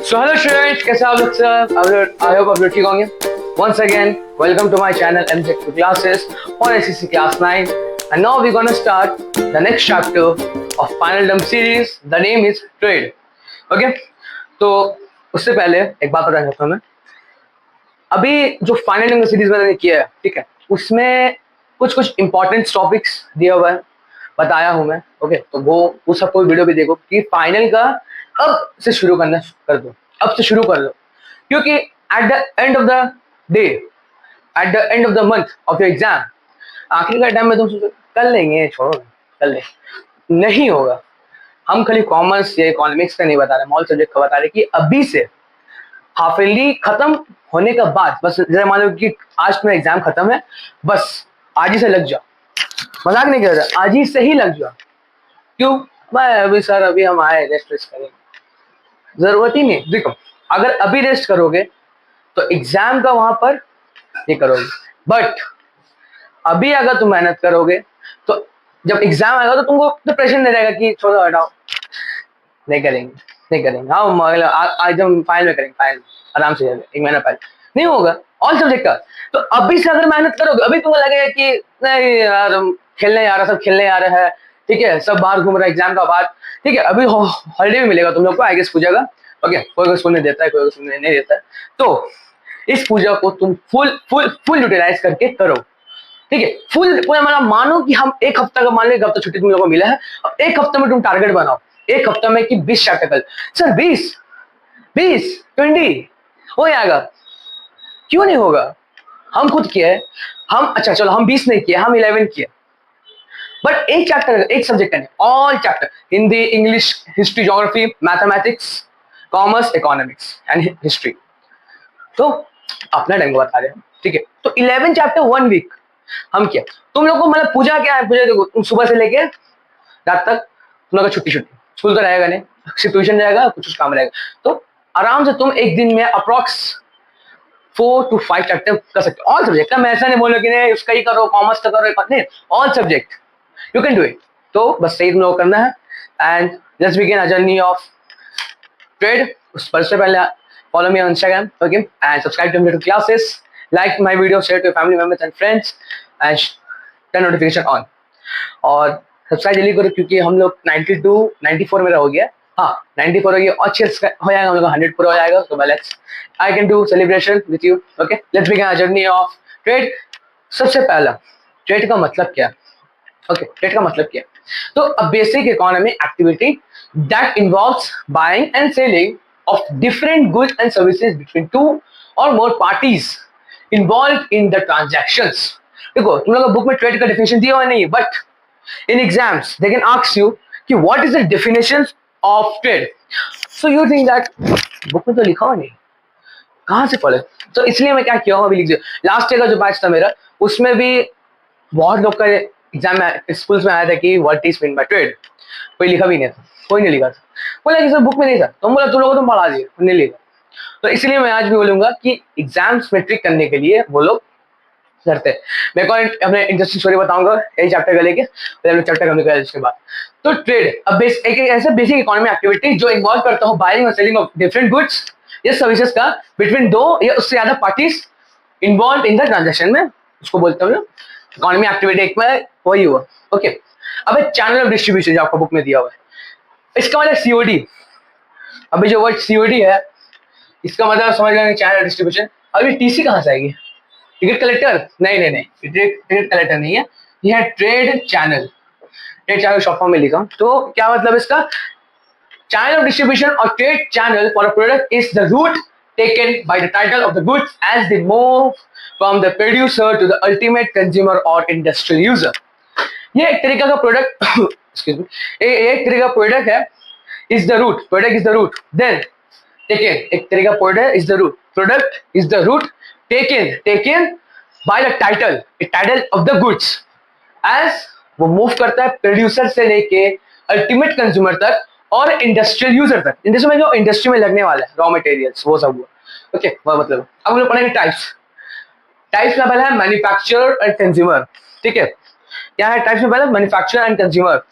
So hello students, कैसे आप लोग सब? I hope आप लोग ठीक होंगे. Once again, welcome to my channel MZ2 Classes on SCC Class 9, and now we're gonna start the next chapter of Final Term series. The name is Trade. Okay? तो उससे पहले एक बात बताना चाहता हूँ मैं. अभी जो फाइनल टर्म सीरीज मैंने किया है, ठीक है, उसमें कुछ कुछ इंपॉर्टेंट टॉपिक्स दिया हुआ है, बताया हूँ मैं. ओके, तो वो सब कोई वीडियो भी देखो कि फाइनल का अब से शुरू करना कर दो, अब से शुरू कर दो, क्योंकि at the end of the day, at the end of the month of your exam, आखिरी का टाइम में तुम सोचो कर लेंगे, छोड़ो कर ले, नहीं होगा. हम खाली कॉमर्स या इकोनॉमिक्स का नहीं बता रहे, ऑल सब्जेक्ट का बता रहे कि अभी से हाफ ईयरली खत्म होने के बाद, बस जैसे मान लो कि आज तुम्हारा एग्जाम खत्म है, बस आज ही से लग जाओ. मजाक नहीं कर रहा, आज ही से ही लग जाओ. क्यों भाई? अभी सर अभी हम आए रेस्ट करेंगे, जरूरत ही नहीं. देखो, अगर अभी रेस्ट करोगे तो एग्जाम का वहां पर ये करोगे, बट अभी अगर तुम मेहनत करोगे तो जब एग्जाम आएगा तो तुमको तो प्रेशर नहीं रहेगा कि छोड़ो हटाओ, नहीं करेंगे, नहीं करेंगे, हाँ आज हम फाइनल में करेंगे, फाइनल आराम से एक महीना पहले नहीं होगा ऑल सब्जेक्ट का. तो अभी से अगर मेहनत करोगे, अभी तुमको लगेगा कि नहीं यार खेलने आ रहा, सब खेलने आ रहा है, ठीक है, सब बाहर घूम रहा है एग्जाम का बाद, ठीक है, अभी हॉलीडे भी मिलेगा तुम लोग को, आई गेस पूजा का. ओके, कोई स्कूल नहीं देता है, कोई स्कूल नहीं देता है, तो इस पूजा को तुम फुल फुल फुल यूटिलाइज करके करो, ठीक है. फुल पूरा मतलब मानो कि हम एक हफ्ता का, मान लो एक हफ्ता छुट्टी तुम लोगों को मिला है, अब एक हफ्ते में तुम टारगेट बनाओ, एक हफ्ता में कि 20 चैप्टर कल. सर 20 हो जाएगा, क्यों नहीं होगा? हम खुद किए, हम अच्छा चलो हम 20 नहीं किए, हम 11 किए, बट एक चैप्टर, एक सब्जेक्ट का नहीं, all chapter, Hindi, English, history, geography, mathematics, commerce, economics and history. तो अपना टाइम को बता रहे हैं, ठीक है. तो 11 चैप्टर 1 वीक हम किया. तुम लोग को मतलब पूजा क्या है, पूजा देखो, तुम सुबह से लेके रात तक तुम लोग का छुट्टी, स्कूल तो रहेगा नहीं, सिर्फ ट्यूशन रहेगा, कुछ काम रहेगा, तो आराम से तुम एक दिन में अप्रॉक्स 4 to 5 चैप्टर कर सकते हो ऑल सब्जेक्ट का. मैं ऐसा नहीं बोल कि नहीं उसका ही करो, कॉमर्स का करो, नहीं, all subject you can do it. तो बस सही तुम लोग करना है, and let's begin a journey of trade. उस पर से पहले follow me on Instagram, okay, and subscribe to मेरे classes, like my video, share to family members and friends, and turn notification on. और सब्सक्राइब जल्दी करो क्योंकि हम लोग 92 94 मेरा हो गया, हाँ 94 हो गया, अच्छे हो जाएगा, हम लोग 100 पूरा हो जाएगा, तो let's I can do celebration with you. Okay, let's begin our journey of trade. सबसे पहला, ट्रेड का मतलब क्या है? ओके, ट्रेड का मतलब क्या है? तो a basic economy activity that involves buying and selling of different goods and services between two or more parties involve in the transactions. देखो, तुम लोग बुक में ट्रेड का डेफिनेशन दिया हुआ नहीं है, but in exams they can ask you कि what is the definition of trade. So you think that book में तो लिखा हुआ नहीं, कहाँ से पढ़े? तो इसलिए मैं क्या किया हूँ, अभी लिख दिया. लास्ट ईयर का जो बैच था मेरा, उसमें भी बहुत लोग का एग्जाम में स्कूल्स में आया था कि what is mean by trade, कोई लिखा भी नहीं था, कोई नहीं लिखा था. बोला कि सर बुक में नहीं था, तो बोला तुम लोगों को तो पढ़ा दिए, नहीं लिखा. तो इसलिए मैं आज भी बोलूंगा कि एग्जाम्स में ट्रिक करने के लिए वो लोग करते हैं. मैं को अपने इंटरेस्टिंग स्टोरी बताऊंगा यही चैप्टर का लेके, फिर हम लोग चैप्टर कंप्लीट करेंगे उसके बाद. तो ट्रेड अब एक ऐसा बेसिक इकोनॉमिक एक्टिविटी जो इन्वॉल्व करता हो बाइंग और सेलिंग ऑफ डिफरेंट गुड्स या सर्विसेज का बिटवीन दो या उससे ज्यादा parties involve in the transaction में, उसको बोलते हैं इकोनॉमिक एक्टिविटी. एक में वही हुआ. ओके, अब चैनल ऑफ डिस्ट्रीब्यूशन जो आपका बुक में दिया हुआ है, इसका मतलब सीओडी. अभी जो वर्ड सीओडी है, इसका मतलब समझ लेंगे चैनल डिस्ट्रीब्यूशन. अभी टीसी कहाँ से आएगी? Ticket collector? नहीं, टिकट कलेक्टर नहीं है, यह है trade channel. Trade channel short form में लिखा. तो क्या मतलब इसका? चैनल ऑफ डिस्ट्रीब्यूशन और trade channel for a product is the route taken by the title of the goods as they move from the producer to the ultimate consumer और industrial user. ये एक तरीका का प्रोडक्ट एक्सक्यूज मी, एक तरीका product है, is the route, product is the route, then taken, एक तरीका product is the route, product is the route taken by the title of the goods as वो मूव करता है प्रोड्यूसर से लेके अल्टीमेट कंज्यूमर तक और इंडस्ट्रियल यूजर तक. इंडस्ट्री में जो इंडस्ट्री में लगने वाला है रॉ मटेरियल्स वो सब हुआ. ओके, वो मतलब अब हम लोग पढ़ेंगे टाइप्स. टाइप्स में पहला है मैन्युफैक्चरर एंड कंज्यूमर, ठीक है. क्या है टाइप्स में, पहले मैन्युफैक्चरर एंड कंज्यूमर।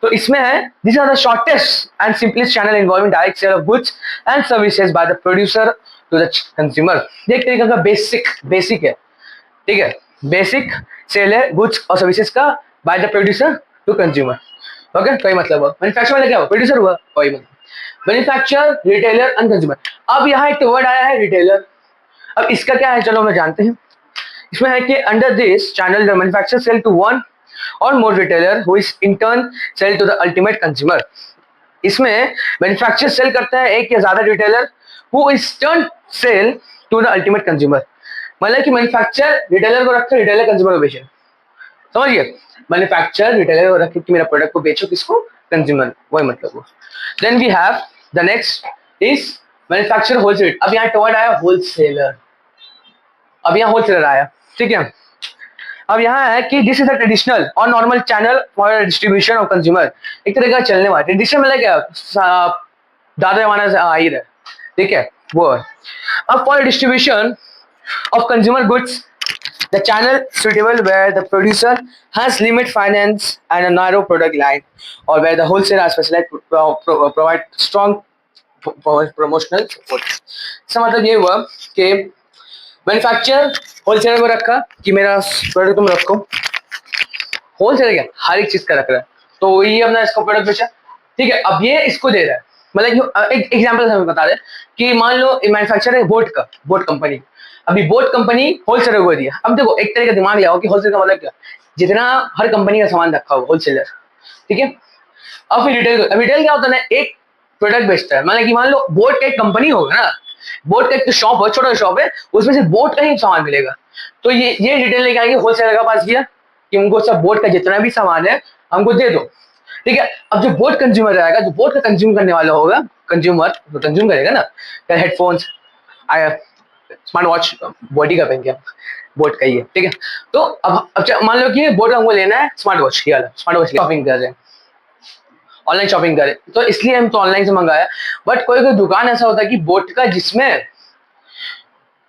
तो इसमें है this are the shortest and simplest channel involving direct sale of goods and services by the producer to the consumer. ये एक तरीके का बेसिक है, ठीक है, बेसिक सेल है गुड्स और सर्विसेज का by the producer to consumer. Okay, कोई मतलब हुआ मैन्युफैक्चर वाला, क्या हुआ प्रोड्यूसर हुआ, कोई मतलब मैन्युफैक्चरर, रिटेलर एंड कंज्यूमर। अब यहाँ एक वर्ड आया है रिटेलर। अब इसका क्या है, चलो हम जानते हैं। इसमें है कि under this channel the manufacturer sell to one or more retailer who is in turn sell to the ultimate consumer. इसमें मैन्युफैक्चरर सेल करता है एक या ज्यादा retailer who is turn sell to the ultimate consumer. मतलब कि manufacturer retailer को रखकर रिटेलर कंज्यूमर को बेचे, समझिए, मैन्युफैक्चरर रिटेलर को रखे कि मेरा प्रोडक्ट को बेचो किसको, कंज्यूमर, वही मतलब वो। Then we have the next is manufacturer wholesaler. अब यहाँ वर्ड आया होलसेलर, अब यहाँ होलसेलर आया, ठीक है। अब यहाँ है कि दिस इज अ ट्रेडिशनल और normal channel for distribution of consumer. एक तरह का चलने वाला ट्रेडिशनल मतलब क्या, दादा जमाना से आ ही रहा, ठीक है, वो है। अब for distribution of consumer goods, the channel suitable where the producer has limit finance and a narrow product line, or where the wholesaler are specialized provide strong promotional support। इसका मतलब ये हुआ कि मैन्युफैक्चरर होलसेलर को रखा कि मेरा product तुम रखो, होलसेलर क्या हर एक चीज का रख रहा है, तो ये अपना इसको प्रोडक्ट बेचा, ठीक है। अब ये इसको दे रहा है, मतलब एक एग्जांपल हमें बता दे कि मान लो मैन्युफैक्चरर है बोट का, बोट कंपनी, अभी बोट कंपनी होलसेलर को दिया। अब देखो एक तरह का दिमाग लगाओ कि होलसेलर का मतलब क्या, जितना हर कंपनी का सामान रखा हुआ होलसेलर, ठीक है। अब फिर रिटेल क्या होता है ना, एक प्रोडक्ट बेचता है, मतलब कि मान लो बोट का एक कंपनी होगा ना, बोट का एक शॉप है, छोटा शॉप है, उसमें से बोट का ही सामान मिलेगा, तो ये रिटेल लेके आएंगे होलसेलर के पास गया कि उनको सब बोट का जितना भी सामान है हमको दे दो, ठीक है। अब जो बोट कंज्यूमर रहेगा, जो बोट का कंज्यूम करने वाला होगा, कंज्यूमर जो कंज्यूम करेगा ना, हेडफोन्स, स्मार्ट वॉच, बॉडी का पहन के बोट का ही है, ठीक है। तो अब मान लो कि बोट का हमको लेना है स्मार्ट वॉच, ये वाला स्मार्ट वॉच शॉपिंग कर रहे हैं, ऑनलाइन शॉपिंग करें, तो इसलिए हम तो ऑनलाइन से मंगाया। बट कोई कोई दुकान ऐसा होता है कि बोट का जिसमें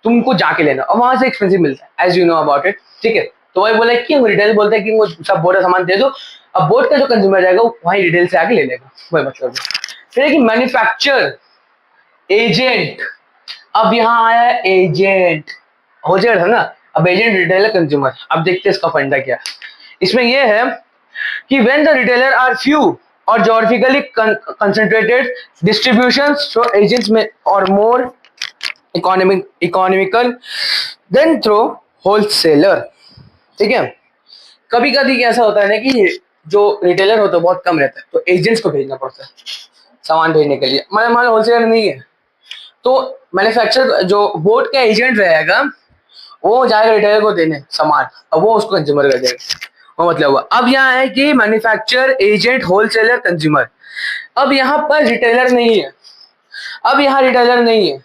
तुमको जाके लेना और वहां से एक्सपेंसिव मिलता है, as you know about it, ठीक है। तो वही बोला कि रिटेल बोलता है कि वो सब बोट का सामान दे दो, अब बोट का जो कंज्यूमर जाएगा वो वहीं रिटेल से आके ले लेगा, वही मतलब। फिर मैन्युफैक्चर एजेंट, अब यहाँ आया है एजेंट, होलसेलर है ना, अब एजेंट रिटेलर कंज्यूमर। अब देखते हैं इसका फंडा क्या। इसमें ये है कि when the retailer are few और geographically concentrated distribution, so agents में और more economical than through wholesaler, ठीक है। कभी कभी ऐसा होता है ना कि जो रिटेलर होता है बहुत कम रहता है, तो एजेंट्स को भेजना पड़ता है सामान भेजने के लिए, मतलब मान लो होलसेलर नहीं है तो मैन्युफैक्चरर जो बोट का एजेंट रहेगा वो जाएगा रिटेलर को देने सामान, अब वो उसको कंज्यूमर कर देगा, वो मतलब हुआ। अब यहाँ है कि मैन्युफैक्चरर एजेंट होलसेलर कंज्यूमर। अब यहाँ पर रिटेलर नहीं है, अब यहाँ रिटेलर नहीं है,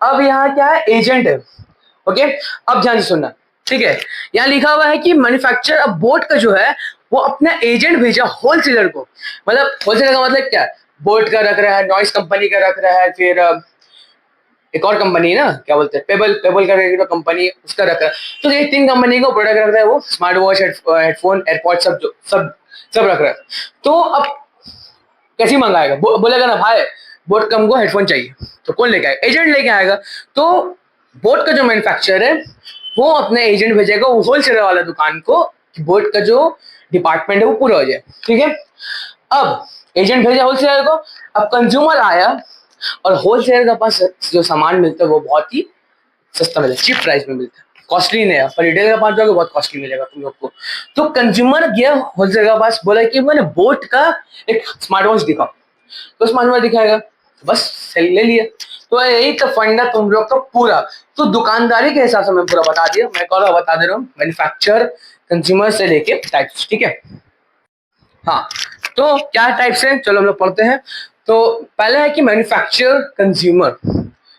अब यहाँ क्या है, एजेंट है, ओके। अब ध्यान से सुनना, ठीक है। यहाँ लिखा हुआ है कि मैन्युफैक्चरर अब बोट का जो है वो अपना एजेंट भेजा होलसेलर को, मतलब होलसेलर का मतलब क्या है, बोट का रख रहा है, नॉइस कंपनी का रख रहा है, फिर एक और कंपनी ना क्या बोलते हैं, पेबल का कंपनी उसका रख रहा है, तो ये तीन कंपनी को प्रोडक्ट रख रहा है, वो स्मार्ट वॉच, हेडफोन, एयरपॉड, सब रख रहा है। तो अब कैसे मंगाएगा, बोलेगा ना भाई बोट का हमको हेडफोन चाहिए, तो कौन लेके आएगा, एजेंट लेके आएगा। तो बोट का जो मैन्युफैक्चरर है वो अपने एजेंट भेजेगा वो होलसेलर वाला दुकान को, कि बोट का जो डिपार्टमेंट है वो पूरा हो जाए, ठीक है। अब एजेंट भेजा होलसेलर को, अब कंज्यूमर आया और होलसेलर के पास जो सामान मिलता है वो बहुत ही सस्ता मिलता है, चीप प्राइस में मिलता है, कॉस्टली नहीं है। पर रिटेलर के पास जाओगे बहुत कॉस्टली मिलेगा तुम लोग को। तो कंज्यूमर गया होलसेलर के पास, बोला कि मैंने बोट का एक स्मार्ट वॉच दिखाओ, तो स्मार्ट वॉच दिखाएगा, बस सेल ले लिया। तो यही तो फंडा तुम लोग का पूरा। तो दुकानदारी के हिसाब से मैं पूरा बता दिया, मैं कौन बता दे रहा हूँ, मैन्युफैक्चरर कंज्यूमर से लेके टाइप्स, ठीक है। हाँ, तो क्या टाइप्स हैं, चलो हम लोग पढ़ते हैं। तो पहला है कि मैन्युफैक्चरर कंज्यूमर,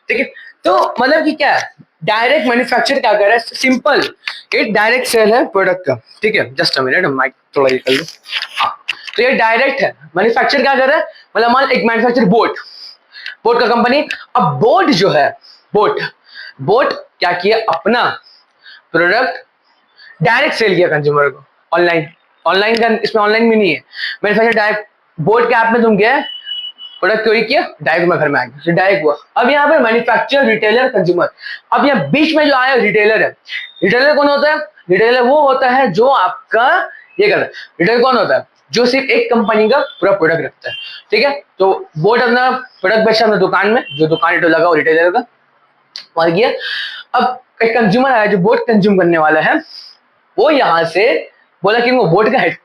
ठीक है। तो मतलब कि क्या है, डायरेक्ट मैन्युफैक्चर क्या कर रहा है, सिंपल, एक डायरेक्ट सेल है प्रोडक्ट का, ठीक है। जस्ट अ मिनट, माइक थोड़ा ये कर लो। हाँ, तो ये डायरेक्ट है, मैन्युफैक्चर क्या कर रहा है, मतलब मान एक मैन्युफैक्चर बोट का कंपनी, अब बोट जो है, बोट क्या किया, अपना प्रोडक्ट डायरेक्ट सेल किया कंज्यूमर को ऑनलाइन, ऑनलाइन का इसमें ऑनलाइन भी नहीं है। मैन्युफैक्चर डायरेक्ट बोर्ड के ऐप में तुम गए, प्रोडक्ट क्वेरी किया, डायरेक्ट मैं घर में आ गया, डायरेक्ट हुआ। अब यहाँ पे मैन्युफैक्चर, रिटेलर, कंज्यूमर। अब यहाँ बीच में जो आया रिटेलर है। रिटेलर कौन होता है? रिटेलर वो होता है जो आपका ये कर रहा है। रिटेलर कौन होता है? जो सिर्फ एक कंपनी का पूरा प्रोडक्ट रखता है, ठीक है। तो बोर्ड अपना प्रोडक्ट बेचता है अपने दुकान में, जो दुकान रेट लगा वो रिटेलर का वहां किया। अब एक कंज्यूमर आया जो बोर्ड कंज्यूम करने वाला है, वो यहाँ से बोला कि वो बोर्ड का हेड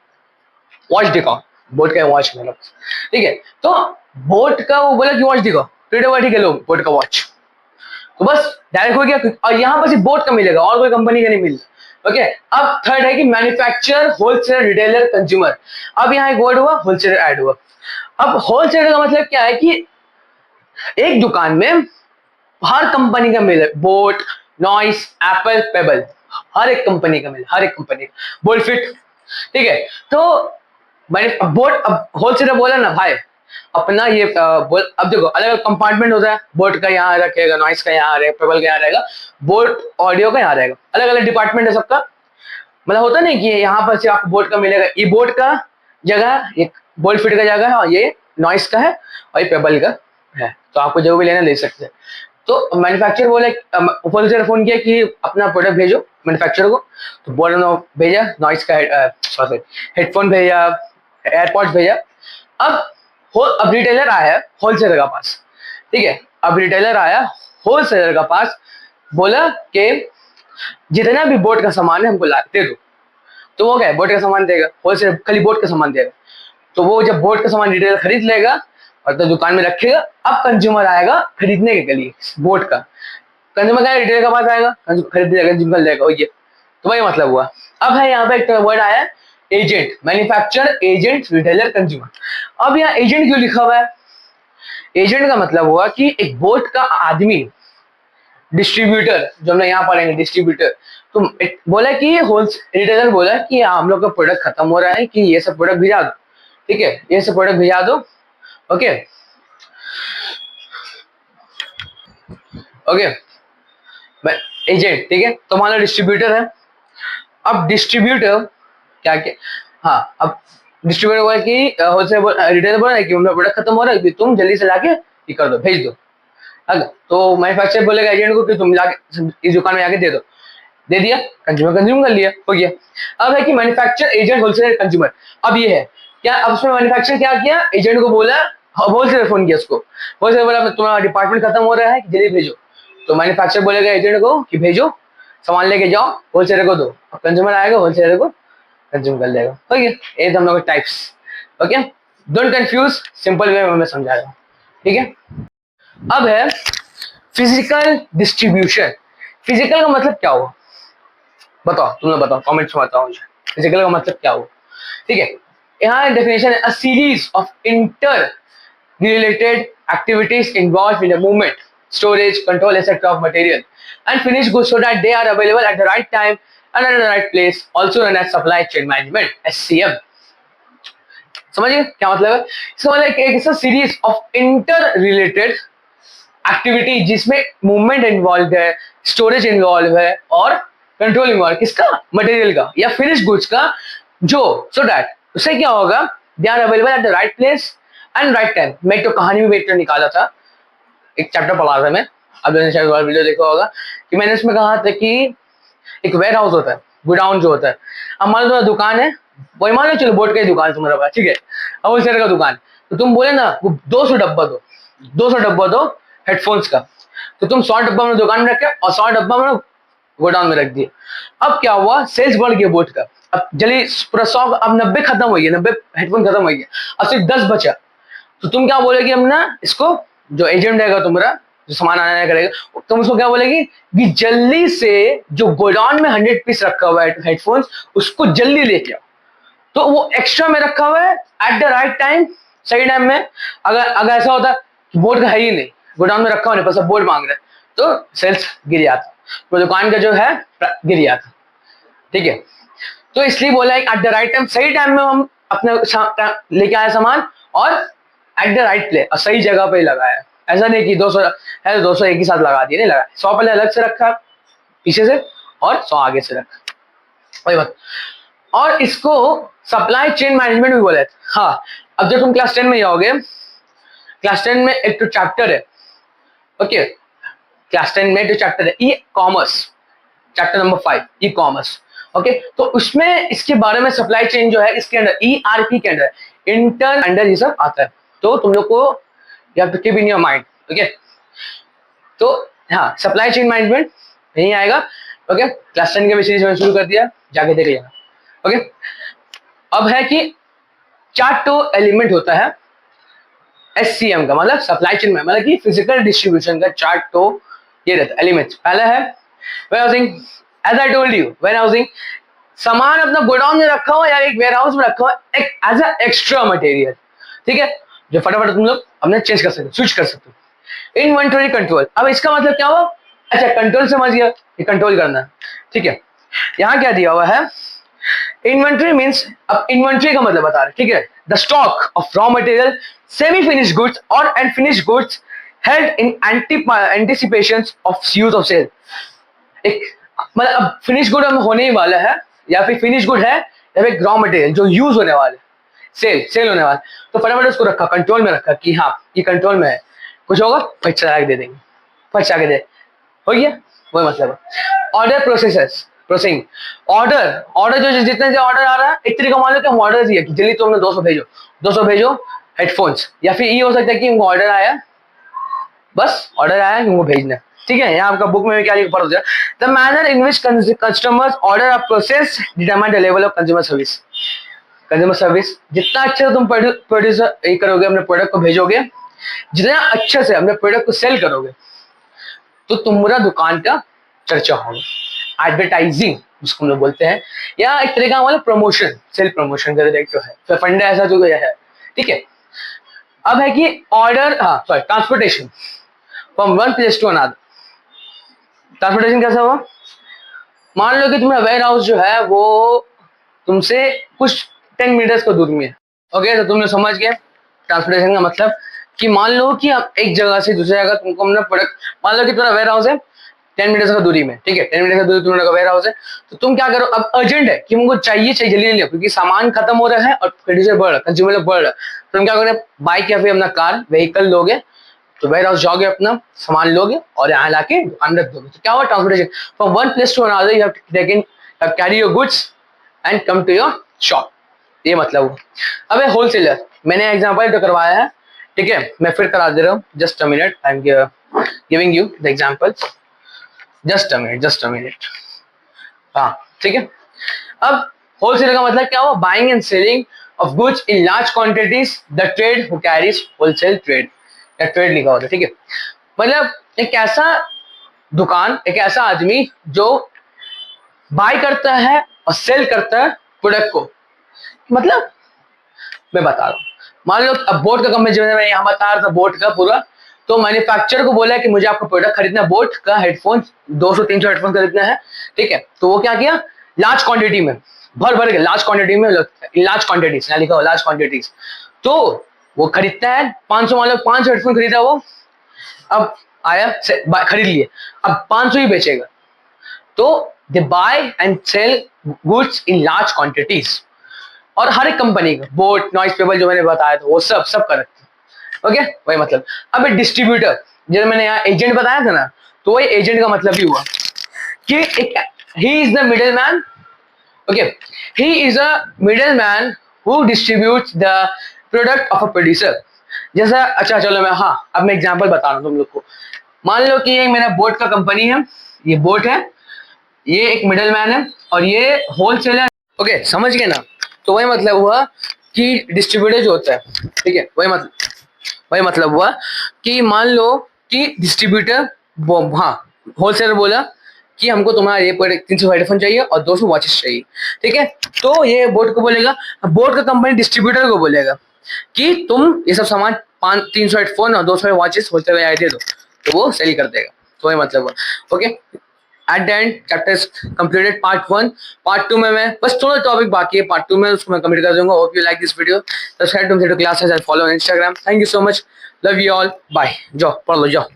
वॉच दिखाओ, बोर्ड का वॉच मतलब, ठीक है। तो बोट का वो बोला कि वॉच दिखाओ, ठीक है लो बोट का वॉच। तो बस डायरेक्ट हो गया, और यहाँ पर सिर्फ बोट का मिलेगा और कोई कंपनी का नहीं मिलता। ओके, अब थर्ड है कि मैन्युफैक्चर, होलसेलर, रिटेलर, कंज्यूमर। अब यहाँ एक वर्ड हुआ होलसेलर ऐड हुआ। अब होलसेलर का मतलब क्या है कि एक दुकान में हर कंपनी का मिले, बोट, नॉइस, एप्पल, पेबल, हर एक कंपनी का मिले, हर एक कंपनी का, बोलफिट, ठीक है। तो मैंने बोट, अब होलसेलर बोला ना भाई अपना ये अब देखो अलग अलग कंपार्टमेंट होता है, बोट का यहाँ रखेगा, नॉइस का यहाँ रहेगा, पेबल का यहाँ रहेगा, बोट ऑडियो का यहाँ रहेगा, अलग अलग डिपार्टमेंट है सबका। मतलब होता नहीं कि यहाँ पर से आपको बोट का मिलेगा, ये बोट का जगह, ये बोल्ट फिट का जगह है, और ये नॉइस का है, और ये पेबल का है। तो आपको जो भी लेना ले सकते हैं। तो मैन्युफैक्चर बोले, होलसेलर फोन किया कि अपना प्रोडक्ट भेजो मैन्युफैक्चर को। तो बोल भेजा, नॉइस का सॉरी हेडफोन भेजा, एयरपॉड्स भेजा। अब रिटेलर आया होलसेलर का पास, ठीक है। अब रिटेलर आया होलसेलर का पास, बोला कि जितना भी बोट का सामान है हमको ला दे दो। तो वो क्या है, बोट का सामान देगा, होलसेलर खाली बोट का सामान देगा। तो वो जब बोट का सामान रिटेलर खरीद लेगा और तो दुकान में रखेगा, अब कंज्यूमर आएगा खरीदने के लिए बोट का। कंज्यूमर का रिटेलर के पास आएगा, खरीद लेगा, कंज्यूमर लेगा, ये तो वही मतलब हुआ। अब है यहाँ पे एक वर्ड आया agent, manufacture, agent, retailer, consumer. अब यहाँ एजेंट क्यों लिखा हुआ है? एजेंट का मतलब हुआ कि एक बोट का आदमी, डिस्ट्रीब्यूटर, जो हमने यहाँ पढ़ेंगे डिस्ट्रीब्यूटर। तो बोला कि रिटेलर बोला कि हम लोग का प्रोडक्ट खत्म हो रहा है, कि ये सब प्रोडक्ट भिजा दो, ठीक है, ये सब प्रोडक्ट भिजा दो। ओके ओके, एजेंट, ठीक है। तो मान लो डिस्ट्रीब्यूटर है। अब डिस्ट्रीब्यूटर क्या क्या, हाँ, अब डिस्ट्रीब्यूटर बोला कि होलसेलर रिटेलर बोला कि हमारा प्रोडक्ट खत्म हो रहा है, कि तुम जल्दी से लाके ये कर दो, भेज दो। अगर तो मैन्युफैक्चर बोलेगा एजेंट को कि तुम लाके इस दुकान में आके दे दो, दे दिया, कंज्यूमर कंज्यूम कर लिया, हो गया। अब है कि मैन्युफैक्चर, एजेंट, होलसेलर, कंज्यूमर। अब ये है क्या, अब उसमें मैन्युफैक्चर क्या किया, एजेंट को बोला, होलसेलर फोन किया उसको, होलसेलर बोला तुम्हारा डिपार्टमेंट खत्म हो रहा है, जल्दी भेजो। तो मैन्युफैक्चर बोलेगा एजेंट को कि भेजो, सामान लेके जाओ, होलसेलर को दो, कंज्यूमर आएगा, होलसेलर को कंज्यूम कर लेगा। ओके, ये हम लोग types. Okay, don't confuse, simple way में मैं समझाया, ठीक है। अब है फिजिकल डिस्ट्रीब्यूशन। फिजिकल का मतलब क्या हुआ, बताओ, तुम लोग बताओ, कमेंट्स में बताओ मुझे फिजिकल का मतलब क्या हुआ, ठीक है। यहाँ डेफिनेशन है, a series of inter related activities involve in the movement, storage, control, etc. of material and finished goods so that they are available at the right time and at the right place, also known as supply chain management, SCM। समझिए क्या मतलब है इसका? मतलब एक series of inter related activity जिसमें movement involve है, storage involve है, और कंट्रोल इन्वॉल्व, किसका, मटेरियल का या फिनिश गुड्स का, जो सो दैट उससे क्या होगा, they are available at the right place and right time. मैं तो कहानी में वेट निकाला था, एक चैप्टर पढ़ा था मैं, अब शायद वीडियो देखा होगा, कि मैंने उसमें कहा था कि एक वेयर हाउस होता है, गोडाउन जो होता है। अब मान लो तुम्हारा दुकान है, वही मान लो चलो बोट का ही दुकान तुम्हारा पास, ठीक है, अब होलसेलर का दुकान। तो तुम बोले ना वो 200 डब्बा दो, 200 डब्बा दो हेडफोन्स का। तो तुम 100 डब्बा में दुकान में रखे और 100 डब्बा में गोडाउन में रख दिए। अब क्या हुआ, सेल्स बढ़ गया बोट का। अब जल्दी पूरा 100, अब 90 खत्म हो गया, 90 हेडफोन खत्म हो गया, अब सिर्फ 10 बचा। तो तुम क्या बोलेगी, हम ना इसको, जो एजेंट रहेगा तुम्हारा, जो सामान आना करेगा, तुम उसको क्या बोलेगी कि जल्दी से जो गोडाउन में 100 पीस रखा हुआ है हेडफोन्स, उसको जल्दी लेके आओ। तो वो एक्स्ट्रा में रखा हुआ है एट द राइट टाइम, सही टाइम में। अगर अगर ऐसा होता कि बोर्ड का है ही नहीं, गोडाउन में रखा हुआ नहीं, पर सब बोर्ड मांग रहे, तो सेल्स गिर जाता, तो दुकान का जो है गिर जाता, ठीक है। तो इसलिए बोला है एट द राइट टाइम, सही टाइम में हम अपने लेके आए सामान, और एट द राइट प्लेस, और सही जगह पे ही लगाया। ऐसा नहीं कि 200 है तो 200 एक ही साथ लगा दिए, नहीं लगा, 100 पहले अलग से रखा पीछे से और 100 आगे से रखा, वही बात। और इसको सप्लाई चेन मैनेजमेंट भी बोला जाता है। हाँ, अब जब तुम क्लास 10 में जाओगे, क्लास 10 में एक तो चैप्टर है, ओके, क्लास 10 में जो चैप्टर है e commerce, chapter number 5 e commerce, okay, तो उसमें इसके बारे में सप्लाई चेन जो है इसके अंदर ERP के अंदर इंटर अंडर ये सब आता है। तो तुम लोग को you have to keep in your mind, okay. तो हाँ, सप्लाई चेन मैनेजमेंट यही आएगा, ओके। क्लास 10 के भी सीरीज में शुरू कर दिया, जाके देख लेना, ओके। अब है कि चार तो एलिमेंट होता है SCM का, मतलब सप्लाई चेन में, मतलब कि फिजिकल डिस्ट्रीब्यूशन का चार्ट तो ये रहता है एलिमेंट्स। पहला है warehousing, as I told you, warehousing सामान अपना गोडाउन में रखा हो या एक वेयरहाउस में रखा हो, एक एज अ एक्स्ट्रा मटेरियल, ठीक है, जो फटाफट तुम लोग अपने चेंज कर सकते हो, स्विच कर सकते हो। इन्वेंटरी कंट्रोल, अब इसका मतलब क्या हुआ, अच्छा कंट्रोल समझ गया, ये कंट्रोल करना है, ठीक है। यहाँ क्या दिया हुआ है, इन्वेंटरी मीन्स, अब इन्वेंटरी का मतलब बता रहे, ठीक है, the stock of raw material, semi finished goods और unfinished goods held in anticipation of use of sale. एक मतलब अब फिनिश गुड होने ही वाला है, या फिर फिनिश गुड है, या फिर रॉ मटेरियल जो यूज होने वाले, सेल होने वाला, तो फटाफट उसको रखा, कंट्रोल में रखा कि हाँ ये कंट्रोल में है, कुछ होगा फट चला के दे देंगे, फट चला के दे, हो गया, वही मतलब है। ऑर्डर प्रोसेसिंग, ऑर्डर जो जितने से ऑर्डर आ रहा है, एक तरीका मान लो कि हम ऑर्डर दिया कि जल्दी तुमने 200 भेजो हेडफोन्स, या फिर ये हो सकता है कि उनको ऑर्डर आया, बस ऑर्डर आया कि उनको भेजना, ठीक है। यहाँ आपका बुक में क्या लिखा पड़ा, the manner in which customers order are process determine the level of consumer service. Consumer service जितना अच्छा तुम प्रोड्यूसर ये करोगे, अपने प्रोडक्ट को भेजोगे, जितना अच्छे से अपने प्रोडक्ट को सेल करोगे, तो तुम्हारा दुकान का चर्चा होगा। एडवर्टाइजिंग जिसको हम लोग बोलते हैं, या एक तरीका मतलब प्रमोशन, सेल प्रमोशन का जो है, तो फंडा ऐसा जो है, ठीक है। अब है कि ऑर्डर, हाँ sorry, transportation from one place to another. Transportation कैसा हुआ, मान लो कि तुम्हारा वेयर हाउस जो है वो तुमसे कुछ 10 मीटर्स को दूर में है, ओके, तो तुमने समझ गए ट्रांसपोर्टेशन का मतलब, कि मान लो कि आप एक जगह से दूसरी जगह तुमको अपना प्रोडक्ट, मान लो कि तुम्हारा वेयर हाउस है 10 मीटर्स का दूरी में, ठीक है, 10 मीटर का दूरी तुम्हारा वेयर हाउस है, तो तुम क्या करो, अब अर्जेंट है कि मुझको चाहिए जल्दी ले लो, क्योंकि सामान खत्म हो रहा है और प्रोड्यूसर बढ़ रहा है, कंज्यूमर लोग बढ़ रहा है, तो तुम क्या करोगे, बाइक या फिर अपना कार व्हीकल लोगे, तो वेयर हाउस जाओगे, अपना सामान लोगे और यहाँ लाके दुकान रख दोगे, तो क्या हुआ, transportation from one place to another, you have carry your goods and come to your shop, ये मतलब हुआ। अब है होलसेलर, मैंने एग्जांपल तो करवाया है, ठीक है, मैं फिर करा दे रहा हूँ, just a minute, I am giving you the example, just a minute, हाँ ठीक है। अब होलसेलर का मतलब क्या हुआ, buying and selling of goods in large quantities, the trade who carries wholesale trade, या ट्रेड लिखा होता है, ठीक है, मतलब एक ऐसा दुकान, एक ऐसा आदमी जो बाय करता है और सेल करता है प्रोडक्ट को, मतलब मैं बता रहा हूँ, मान लो अब बोट का कंपनी, जो मैं यहाँ बता रहा था बोट का पूरा, तो मैन्युफैक्चरर को बोला है कि मुझे आपका प्रोडक्ट खरीदना है, बोट का हेडफोन 200-300 हेडफोन खरीदना है, ठीक है, तो वो क्या किया, लार्ज क्वांटिटी में, भर के लार्ज क्वांटिटी में, लार्ज क्वांटिटीज लिखा हो, लार्ज क्वांटिटीज, तो वो खरीदता है 500, मान लो 500 हेडफोन खरीदा वो, अब आया खरीद लिए, अब 500 ही बेचेगा, तो they buy and sell goods in large quantities, और हर एक कंपनी का बोट, नॉइस पेबल जो मैंने बताया था, वो सब कर रखते हैं, ओके, वही मतलब। अब एक डिस्ट्रीब्यूटर, जैसे मैंने यहाँ एजेंट बताया था ना, तो वही एजेंट का मतलब भी हुआ कि एक he is the middle man, okay, he is a middle man who distributes the product of a producer. जैसा, अच्छा चलो मैं, हाँ अब मैं एग्जांपल बता रहा हूँ तुम लोग को, मान लो कि ये मेरा बोट का कंपनी है, ये बोट है, ये एक मिडिल मैन है और ये होलसेलर, ओके, समझ गए ना, तो वही मतलब हुआ कि डिस्ट्रीब्यूटर जो होता है, ठीक है, वही मतलब हुआ कि मान लो कि डिस्ट्रीब्यूटर, हाँ होलसेलर बोला कि हमको तुम्हारा ये 300 हेडफोन चाहिए और 200 वॉचेस चाहिए, ठीक है, तो ये बोट को बोलेगा, बोट का कंपनी डिस्ट्रीब्यूटर को बोलेगा कि तुम ये सब सामान 300 हेडफोन और 200 वॉचेस होलसेलर दे दो, तो वो सेल कर देगा, तो वही मतलब हुआ, okay. At the end chapter completed part 1। Part 2 में मैं बस थोड़ा टॉपिक बाकी है, पार्ट 2 में उसको मैं कंप्लीट कर दूंगा। Hope you like this video, subscribe to classes and follow on Instagram. Thank you so much, love you all, bye, जाओ पढ़ लो, जाओ।